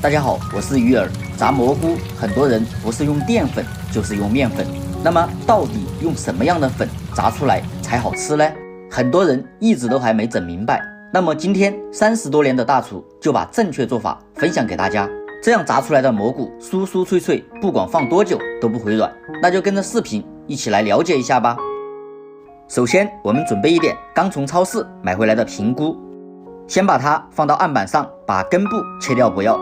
大家好，我是鱼儿。炸蘑菇，很多人不是用淀粉就是用面粉，那么到底用什么样的粉炸出来才好吃呢？很多人一直都还没整明白。那么今天30多年的大厨就把正确做法分享给大家，这样炸出来的蘑菇酥酥脆脆，不管放多久都不会软。那就跟着视频一起来了解一下吧。首先我们准备一点刚从超市买回来的平菇，先把它放到案板上，把根部切掉不要，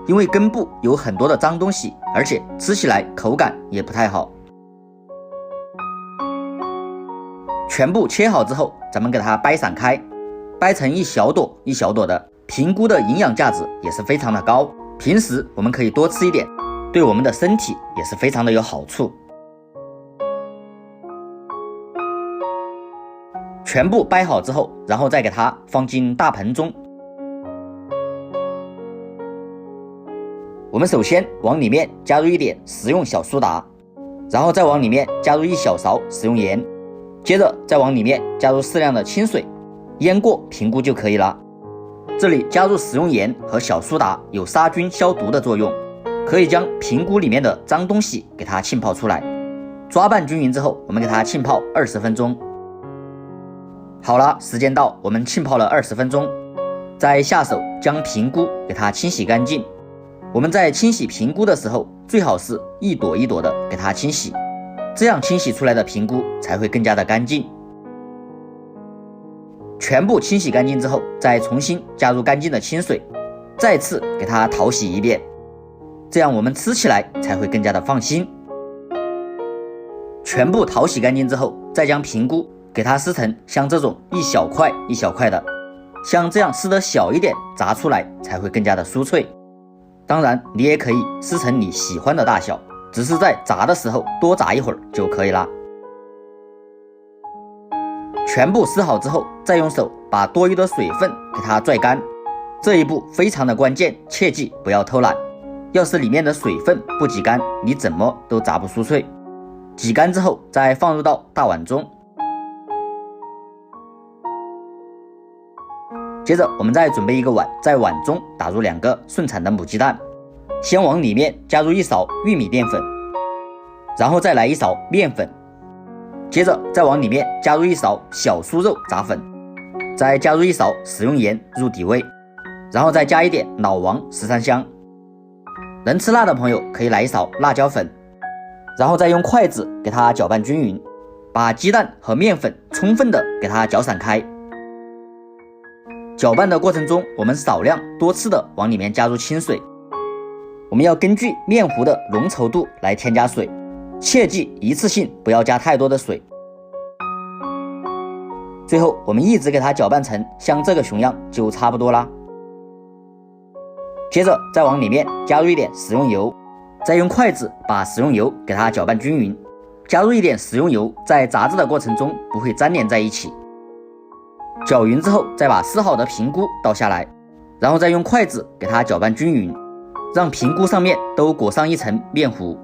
因为根部有很多的脏东西，而且吃起来口感也不太好。全部切好之后，咱们给它掰散开，掰成一小朵一小朵的。平菇的营养价值也是非常的高，平时我们可以多吃一点，对我们的身体也是非常的有好处。全部掰好之后，然后再给它放进大盆中。我们首先往里面加入一点食用小苏打，然后再往里面加入1小勺食用盐，接着再往里面加入适量的清水，腌过平菇就可以了。这里加入食用盐和小苏打有杀菌消毒的作用，可以将平菇里面的脏东西给它浸泡出来。抓拌均匀之后，我们给它浸泡20分钟。好了，时间到，我们浸泡了20分钟，再下手将平菇给它清洗干净。我们在清洗平菇的时候，最好是一朵一朵的给它清洗，这样清洗出来的平菇才会更加的干净。全部清洗干净之后，再重新加入干净的清水，再次给它淘洗一遍，这样我们吃起来才会更加的放心。全部淘洗干净之后，再将平菇给它撕成像这种一小块一小块的，像这样撕得小一点，炸出来才会更加的酥脆。当然你也可以撕成你喜欢的大小，只是在炸的时候多炸一会儿就可以了。全部撕好之后，再用手把多余的水分给它拽干，这一步非常的关键，切记不要偷懒。要是里面的水分不挤干，你怎么都炸不酥脆。挤干之后再放入到大碗中，接着我们再准备一个碗，在碗中打入2个顺产的母鸡蛋，先往里面加入1勺玉米淀粉，然后再来1勺面粉，接着再往里面加入1勺小酥肉炸粉，再加入1勺食用盐入底味，然后再加一点老王13香，能吃辣的朋友可以来1勺辣椒粉，然后再用筷子给它搅拌均匀，把鸡蛋和面粉充分的给它搅散开。搅拌的过程中，我们少量多次的往里面加入清水，我们要根据面糊的浓稠度来添加水，切记一次性不要加太多的水。最后我们一直给它搅拌成像这个熊样就差不多啦。接着再往里面加入一点食用油，再用筷子把食用油给它搅拌均匀，加入一点食用油，在炸制的过程中不会粘连在一起。搅匀之后，再把撕好的平菇倒下来，然后再用筷子给它搅拌均匀，让平菇上面都裹上一层面糊，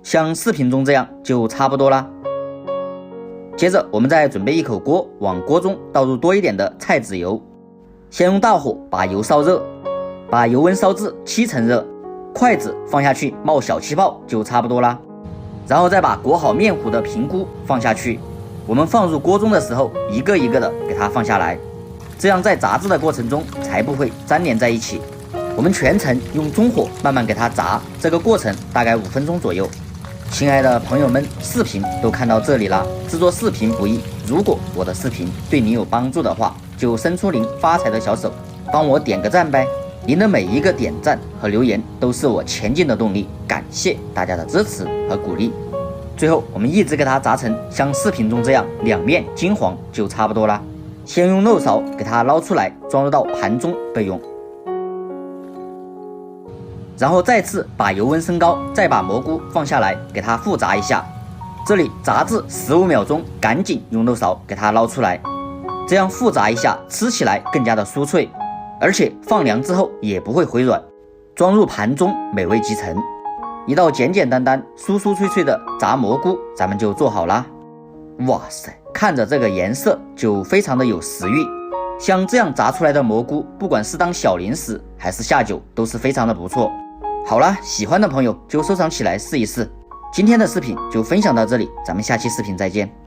像视频中这样就差不多啦。接着我们再准备一口锅，往锅中倒入多一点的菜籽油，先用大火把油烧热，把油温烧至7成热，筷子放下去冒小气泡就差不多啦。然后再把裹好面糊的平菇放下去，我们放入锅中的时候一个一个的给它放下来，这样在炸制的过程中才不会粘连在一起。我们全程用中火慢慢给它炸，这个过程大概5分钟左右。亲爱的朋友们，视频都看到这里了，制作视频不易，如果我的视频对你有帮助的话，就伸出您发财的小手，帮我点个赞呗。您的每一个点赞和留言都是我前进的动力，感谢大家的支持和鼓励。最后我们一直给它炸成像视频中这样2面金黄就差不多啦。先用漏勺给它捞出来，装入到盘中备用，然后再次把油温升高，再把蘑菇放下来给它复炸一下，这里炸至15秒钟，赶紧用漏勺给它捞出来，这样复炸一下吃起来更加的酥脆，而且放凉之后也不会回软。装入盘中，美味即成。一道简简单单酥酥脆脆的炸蘑菇咱们就做好啦。哇塞，看着这个颜色就非常的有食欲，像这样炸出来的蘑菇，不管是当小零食还是下酒，都是非常的不错。好了，喜欢的朋友就收藏起来试一试。今天的视频就分享到这里，咱们下期视频再见。